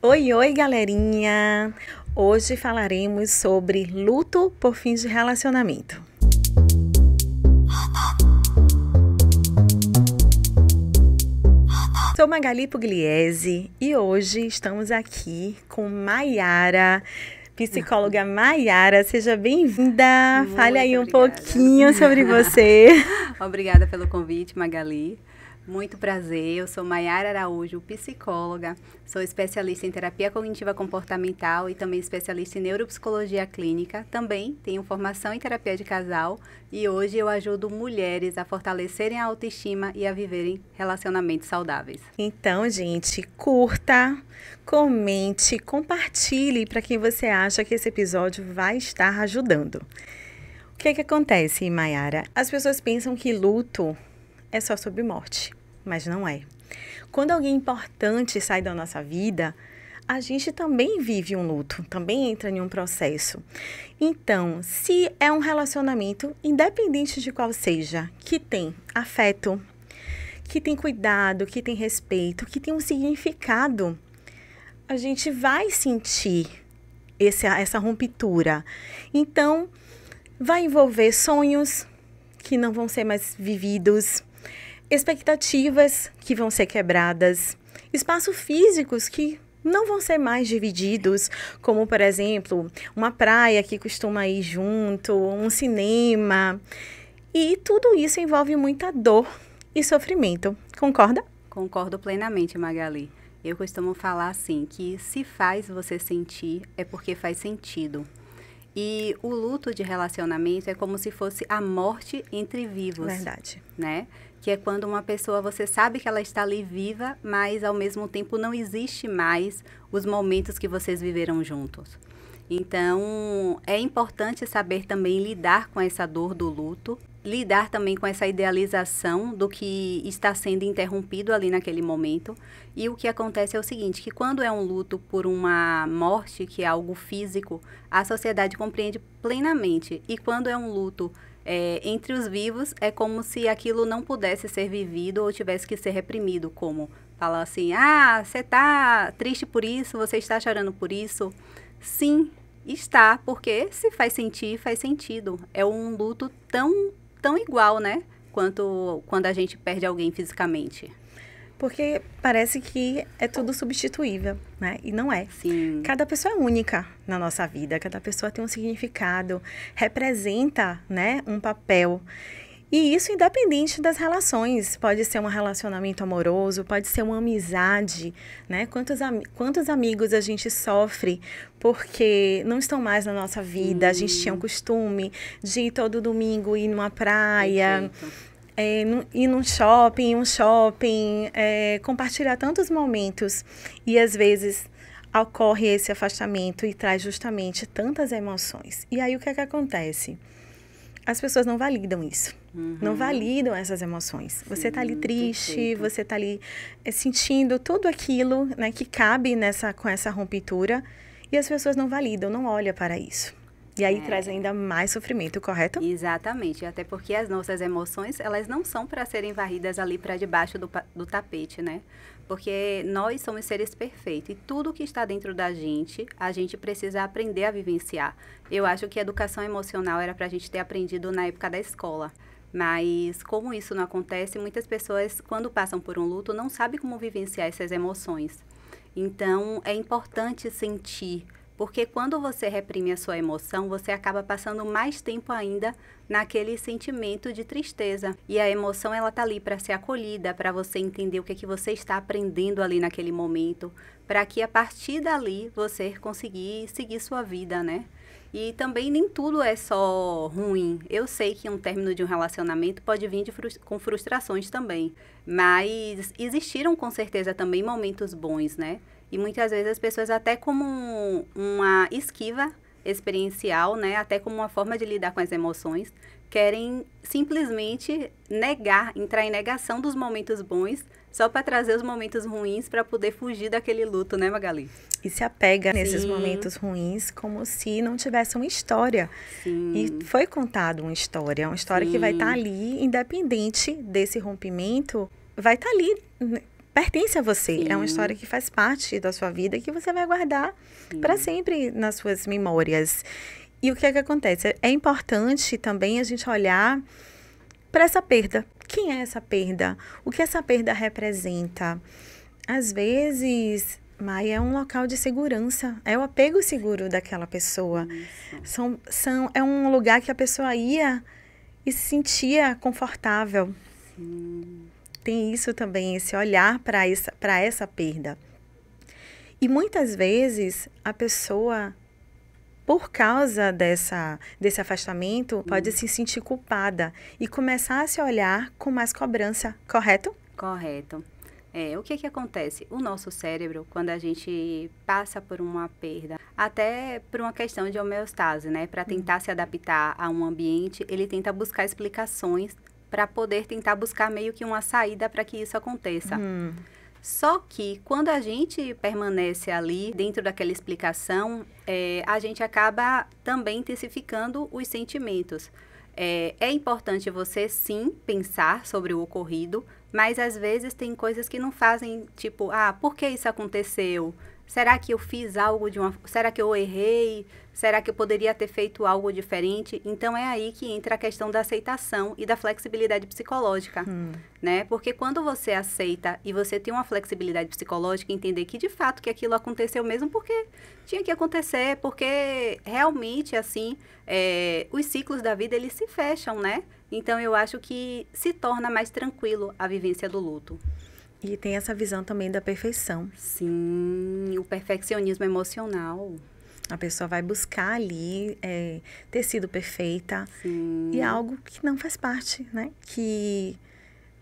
Oi, oi, galerinha! Hoje falaremos sobre luto por fins de relacionamento. Sou Magali Pugliese e hoje estamos aqui com Maiara, psicóloga Maiara. Seja bem-vinda! Fale aí um pouquinho sobre você. Obrigada pelo convite, Magali. Muito prazer, eu sou Maiara Araújo, psicóloga, sou especialista em terapia cognitiva comportamental e também especialista em neuropsicologia clínica. Também tenho formação em terapia de casal e hoje eu ajudo mulheres a fortalecerem a autoestima e a viverem relacionamentos saudáveis. Então, gente, curta, comente, compartilhe para quem você acha que esse episódio vai estar ajudando. O que acontece, Maiara? As pessoas pensam que luto é só sobre morte. Mas não é. Quando alguém importante sai da nossa vida, a gente também vive um luto, também entra em um processo. Então, se é um relacionamento, independente de qual seja, que tem afeto, que tem cuidado, que tem respeito, que tem um significado, a gente vai sentir essa ruptura. Então, vai envolver sonhos que não vão ser mais vividos, expectativas que vão ser quebradas, espaços físicos que não vão ser mais divididos, como, por exemplo, uma praia que costuma ir junto, um cinema. E tudo isso envolve muita dor e sofrimento. Concorda? Concordo plenamente, Magali. Eu costumo falar assim, que se faz você sentir, é porque faz sentido. E o luto de relacionamento é como se fosse a morte entre vivos. Verdade. Né? Que é quando uma pessoa, você sabe que ela está ali viva, mas ao mesmo tempo não existe mais os momentos que vocês viveram juntos. Então, é importante saber também lidar com essa dor do luto, lidar também com essa idealização do que está sendo interrompido ali naquele momento. E o que acontece é o seguinte, que quando é um luto por uma morte, que é algo físico, a sociedade compreende plenamente. E quando é um luto entre os vivos, é como se aquilo não pudesse ser vivido ou tivesse que ser reprimido, como falar assim, você está triste por isso, você está chorando por isso? Sim, está, porque se faz sentir, faz sentido. É um luto tão igual, né, quanto quando a gente perde alguém fisicamente. Porque parece que é tudo substituível, né? E não é. Sim. Cada pessoa é única na nossa vida, cada pessoa tem um significado, representa, né, um papel. E isso independente das relações. Pode ser um relacionamento amoroso, pode ser uma amizade, né? Quantos amigos a gente sofre porque não estão mais na nossa vida. A gente tinha um costume de ir todo domingo ir numa praia. Perfeito. Ir num shopping, compartilhar tantos momentos e às vezes ocorre esse afastamento e traz justamente tantas emoções. E aí o que acontece? As pessoas não validam isso, não validam essas emoções. Você está ali triste, perfeito. Você está ali sentindo tudo aquilo, né, que cabe com essa ruptura e as pessoas não validam, não olham para isso. E aí traz ainda mais sofrimento, correto? Exatamente, até porque as nossas emoções, elas não são para serem varridas ali para debaixo do tapete, né? Porque nós somos seres perfeitos e tudo que está dentro da gente, a gente precisa aprender a vivenciar. Eu acho que a educação emocional era para a gente ter aprendido na época da escola. Mas como isso não acontece, muitas pessoas, quando passam por um luto, não sabem como vivenciar essas emoções. Então, é importante sentir. Porque quando você reprime a sua emoção, você acaba passando mais tempo ainda naquele sentimento de tristeza. E a emoção, ela tá ali para ser acolhida, para você entender o que você está aprendendo ali naquele momento, para que a partir dali você conseguir seguir sua vida, né? E também nem tudo é só ruim. Eu sei que um término de um relacionamento pode vir com frustrações também, mas existiram com certeza também momentos bons, né? E muitas vezes as pessoas até como uma esquiva experiencial, né? Até como uma forma de lidar com as emoções, querem simplesmente entrar em negação dos momentos bons, só para trazer os momentos ruins para poder fugir daquele luto, né, Magali? E se apega nesses Sim. momentos ruins como se não tivesse uma história. Sim. E foi contada uma história Sim. que vai estar ali, independente desse rompimento, vai estar ali pertence a você. Sim. É uma história que faz parte da sua vida, que você vai guardar para sempre nas suas memórias. E o que é que acontece? É importante também a gente olhar para essa perda. Quem é essa perda? O que essa perda representa? Às vezes, Maia, é um local de segurança. É o apego seguro daquela pessoa. É um lugar que a pessoa ia e se sentia confortável. Sim. Tem isso também, esse olhar para essa perda. E muitas vezes a pessoa, por causa desse afastamento, pode se sentir culpada e começar a se olhar com mais cobrança, correto? Correto. O que acontece? O nosso cérebro, quando a gente passa por uma perda, até por uma questão de homeostase, né? Para tentar se adaptar a um ambiente, ele tenta buscar explicações para poder tentar buscar meio que uma saída para que isso aconteça. Só que quando a gente permanece ali dentro daquela explicação, a gente acaba também intensificando os sentimentos. É importante você, sim, pensar sobre o ocorrido, mas às vezes tem coisas que não fazem, tipo, por que isso aconteceu? Será que eu fiz algo Será que eu errei? Será que eu poderia ter feito algo diferente? Então, é aí que entra a questão da aceitação e da flexibilidade psicológica, né? Porque quando você aceita e você tem uma flexibilidade psicológica, entender que, de fato, que aquilo aconteceu mesmo porque tinha que acontecer, porque realmente, assim, os ciclos da vida, eles se fecham, né? Então, eu acho que se torna mais tranquilo a vivência do luto. E tem essa visão também da perfeição. Sim, o perfeccionismo emocional. A pessoa vai buscar ali ter sido perfeita. Sim. E é algo que não faz parte, né? Que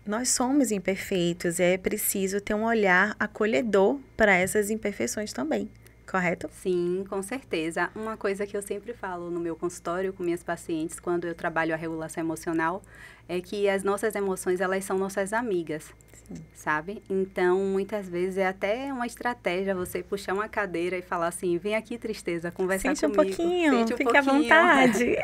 nós somos imperfeitos. É preciso ter um olhar acolhedor para essas imperfeições também. Correto? Sim, com certeza. Uma coisa que eu sempre falo no meu consultório com minhas pacientes, quando eu trabalho a regulação emocional, é que as nossas emoções, elas são nossas amigas, sabe? Então, muitas vezes é até uma estratégia você puxar uma cadeira e falar assim, vem aqui, tristeza, conversar Sente comigo. Um pouquinho, Sente fique à vontade.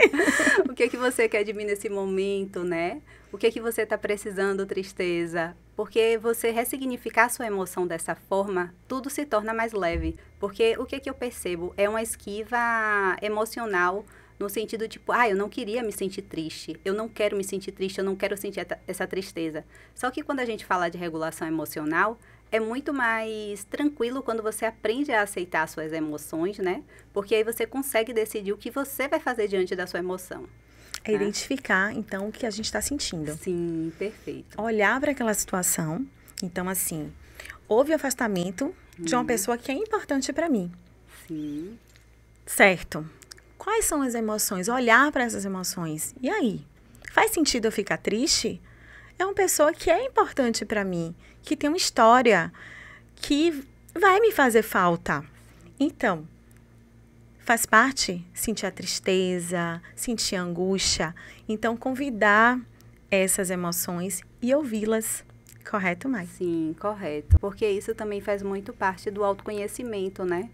O que você quer de mim nesse momento, né? O que você está precisando, tristeza? Porque você ressignificar a sua emoção dessa forma, tudo se torna mais leve. Porque o que eu percebo? É uma esquiva emocional no sentido tipo, eu não queria me sentir triste, eu não quero me sentir triste, eu não quero sentir essa tristeza. Só que quando a gente fala de regulação emocional, é muito mais tranquilo quando você aprende a aceitar suas emoções, né? Porque aí você consegue decidir o que você vai fazer diante da sua emoção. É identificar, então, o que a gente está sentindo. Sim, perfeito. Olhar para aquela situação. Então, assim, houve afastamento de uma pessoa que é importante para mim. Sim. Certo. Quais são as emoções? Olhar para essas emoções. E aí? Faz sentido eu ficar triste? É uma pessoa que é importante para mim, que tem uma história, que vai me fazer falta. Então, faz parte sentir a tristeza, sentir a angústia. Então, convidar essas emoções e ouvi-las. Correto, Mai? Sim, correto. Porque isso também faz muito parte do autoconhecimento, né?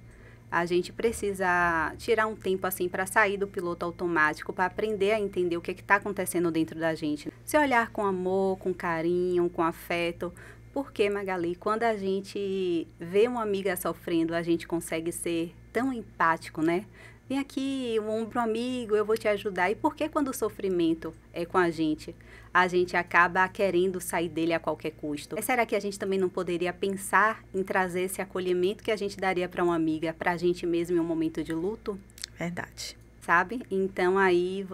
A gente precisa tirar um tempo, assim, para sair do piloto automático, para aprender a entender o que está acontecendo dentro da gente. Se olhar com amor, com carinho, com afeto. Porque, Magali, quando a gente vê uma amiga sofrendo, a gente consegue ser tão empático, né? Vem aqui, o ombro amigo, eu vou te ajudar. E por que quando o sofrimento é com a gente acaba querendo sair dele a qualquer custo? Será que a gente também não poderia pensar em trazer esse acolhimento que a gente daria para uma amiga, para a gente mesmo em um momento de luto? Verdade. Sabe? Então, aí,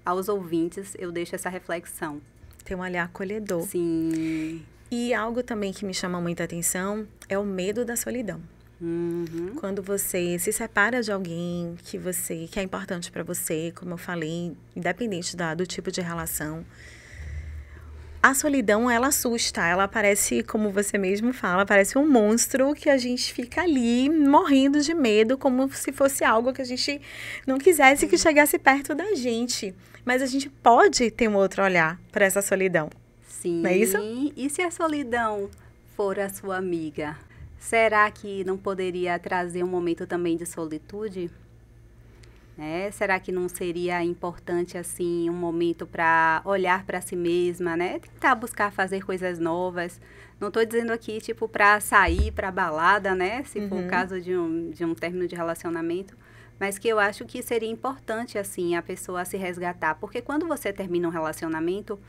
aos ouvintes, eu deixo essa reflexão. Ter um olhar acolhedor. Sim. E algo também que me chama muita atenção é o medo da solidão. Uhum. Quando você se separa de alguém que é importante para você, como eu falei, independente do tipo de relação, a solidão, ela assusta, ela parece, como você mesmo fala, parece um monstro que a gente fica ali morrendo de medo, como se fosse algo que a gente não quisesse que chegasse perto da gente. Mas a gente pode ter um outro olhar para essa solidão. Sim. Não é isso? E se a solidão for a sua amiga? Será que não poderia trazer um momento também de solitude? Será que não seria importante, assim, um momento para olhar para si mesma, né? Tentar buscar fazer coisas novas. Não estou dizendo aqui, tipo, para sair para balada, né? Se for o caso de um término de relacionamento. Mas que eu acho que seria importante, assim, a pessoa se resgatar. Porque quando você termina um relacionamento,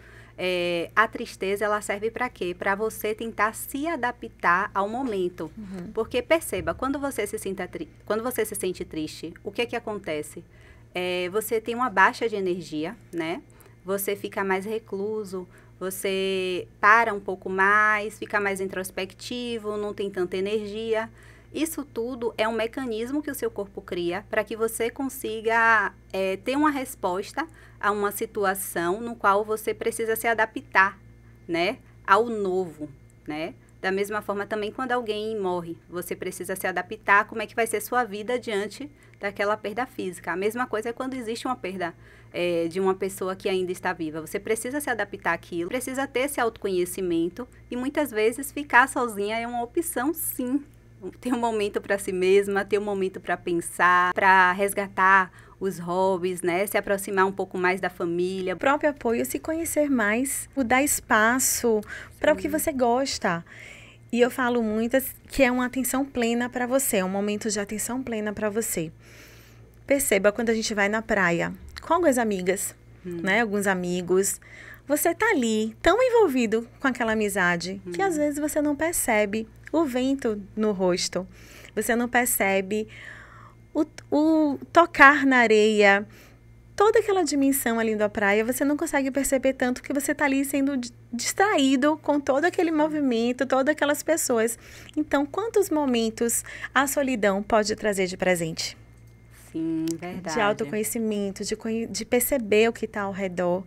a tristeza, ela serve para quê? Para você tentar se adaptar ao momento. Porque perceba, quando você se sente triste, o que acontece? Você tem uma baixa de energia, né? Você fica mais recluso, você para um pouco mais, fica mais introspectivo, não tem tanta energia. Isso tudo é um mecanismo que o seu corpo cria para que você consiga ter uma resposta a uma situação no qual você precisa se adaptar, né, ao novo, né? Da mesma forma também quando alguém morre, você precisa se adaptar a como é que vai ser sua vida diante daquela perda física. A mesma coisa é quando existe uma perda de uma pessoa que ainda está viva. Você precisa se adaptar àquilo, precisa ter esse autoconhecimento e muitas vezes ficar sozinha é uma opção, sim. Ter um momento para si mesma, ter um momento para pensar, para resgatar os hobbies, né? Se aproximar um pouco mais da família. O próprio apoio, se conhecer mais, dar espaço para o que você gosta. E eu falo muito que é uma atenção plena para você, é um momento de atenção plena para você. Perceba quando a gente vai na praia com algumas amigas, né? Alguns amigos. Você tá ali tão envolvido com aquela amizade que às vezes você não percebe o vento no rosto. Você não percebe o tocar na areia. Toda aquela dimensão ali da praia, você não consegue perceber tanto que você está ali sendo distraído com todo aquele movimento, todas aquelas pessoas. Então, quantos momentos a solidão pode trazer de presente? Sim, verdade. De autoconhecimento, de perceber o que está ao redor.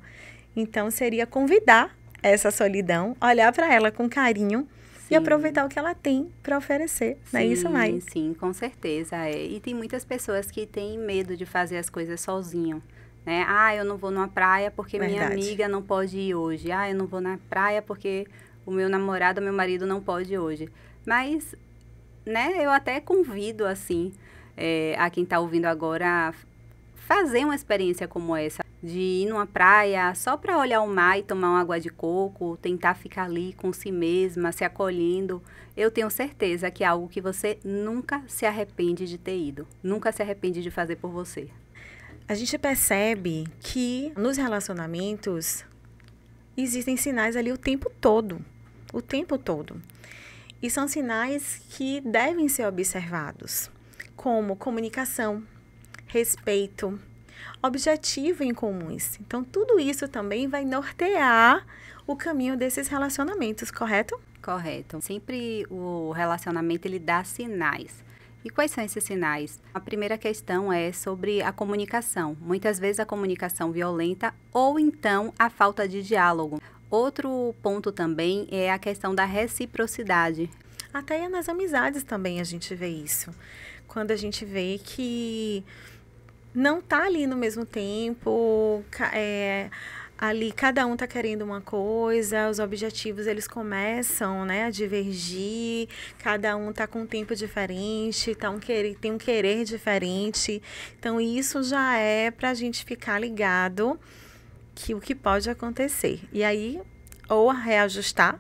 Então, seria convidar essa solidão, olhar para ela com carinho, sim, e aproveitar o que ela tem para oferecer. Não é isso, Mai? Sim, com certeza. E tem muitas pessoas que têm medo de fazer as coisas sozinho, né? Eu não vou numa praia porque minha amiga não pode ir hoje. Eu não vou na praia porque o meu namorado, meu marido não pode ir hoje. Mas, né, eu até convido, assim, a quem está ouvindo agora a fazer uma experiência como essa, de ir numa praia só para olhar o mar e tomar uma água de coco, tentar ficar ali com si mesma, se acolhendo. Eu tenho certeza que é algo que você nunca se arrepende de ter ido, nunca se arrepende de fazer por você. A gente percebe que nos relacionamentos existem sinais ali o tempo todo. E são sinais que devem ser observados, como comunicação, respeito, objetivo em comuns. Então, tudo isso também vai nortear o caminho desses relacionamentos, correto? Correto. Sempre o relacionamento, ele dá sinais. E quais são esses sinais? A primeira questão é sobre a comunicação. Muitas vezes a comunicação violenta ou então a falta de diálogo. Outro ponto também é a questão da reciprocidade. Até nas amizades também a gente vê isso. Quando a gente vê que não tá ali no mesmo tempo, ali cada um tá querendo uma coisa, os objetivos eles começam, né, a divergir, cada um tá com um tempo diferente, tem um querer diferente. Então isso já é pra gente ficar ligado que o que pode acontecer. E aí, ou reajustar,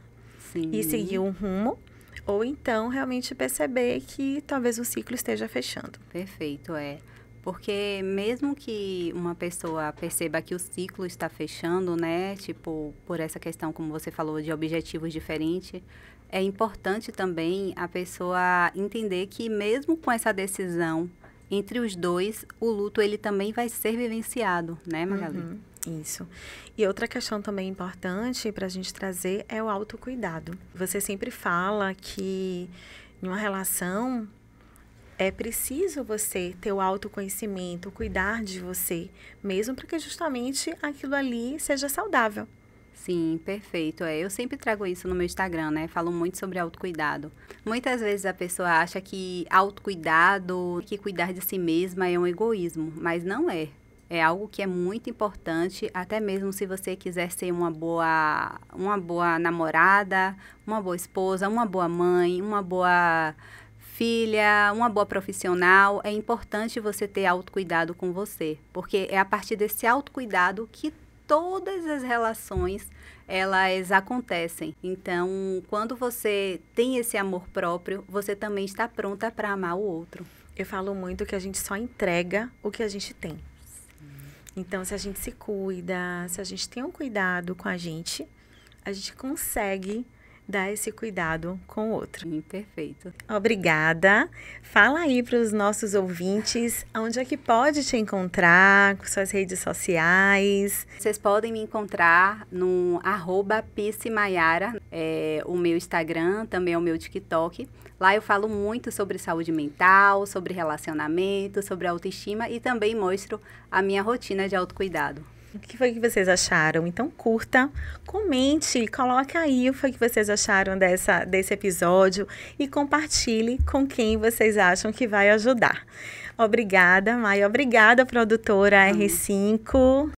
sim, e seguir um rumo, ou então realmente perceber que talvez o ciclo esteja fechando. Perfeito, Porque mesmo que uma pessoa perceba que o ciclo está fechando, né, tipo, por essa questão, como você falou, de objetivos diferentes, é importante também a pessoa entender que mesmo com essa decisão entre os dois, o luto ele também vai ser vivenciado, né, Magali? Isso. E outra questão também importante para a gente trazer é o autocuidado. Você sempre fala que em uma relação é preciso você ter o autoconhecimento, cuidar de você, mesmo para que justamente aquilo ali seja saudável. Sim, perfeito. Eu sempre trago isso no meu Instagram, né? Falo muito sobre autocuidado. Muitas vezes a pessoa acha que autocuidado, que cuidar de si mesma é um egoísmo, mas não é. É algo que é muito importante, até mesmo se você quiser ser uma boa namorada, uma boa esposa, uma boa mãe, uma boa filha, uma boa profissional, é importante você ter autocuidado com você, porque é a partir desse autocuidado que todas as relações, elas acontecem. Então, quando você tem esse amor próprio, você também está pronta para amar o outro. Eu falo muito que a gente só entrega o que a gente tem. Então, se a gente se cuida, se a gente tem um cuidado com a gente consegue dar esse cuidado com o outro. Perfeito. Obrigada. Fala aí para os nossos ouvintes onde é que pode te encontrar, com suas redes sociais. Vocês podem me encontrar no @pcmaiara, o meu Instagram, também é o meu TikTok. Lá eu falo muito sobre saúde mental, sobre relacionamento, sobre autoestima e também mostro a minha rotina de autocuidado. O que foi que vocês acharam? Então curta, comente, coloca aí o que foi que vocês acharam desse episódio e compartilhe com quem vocês acham que vai ajudar. Obrigada, Maia. Obrigada, produtora R5.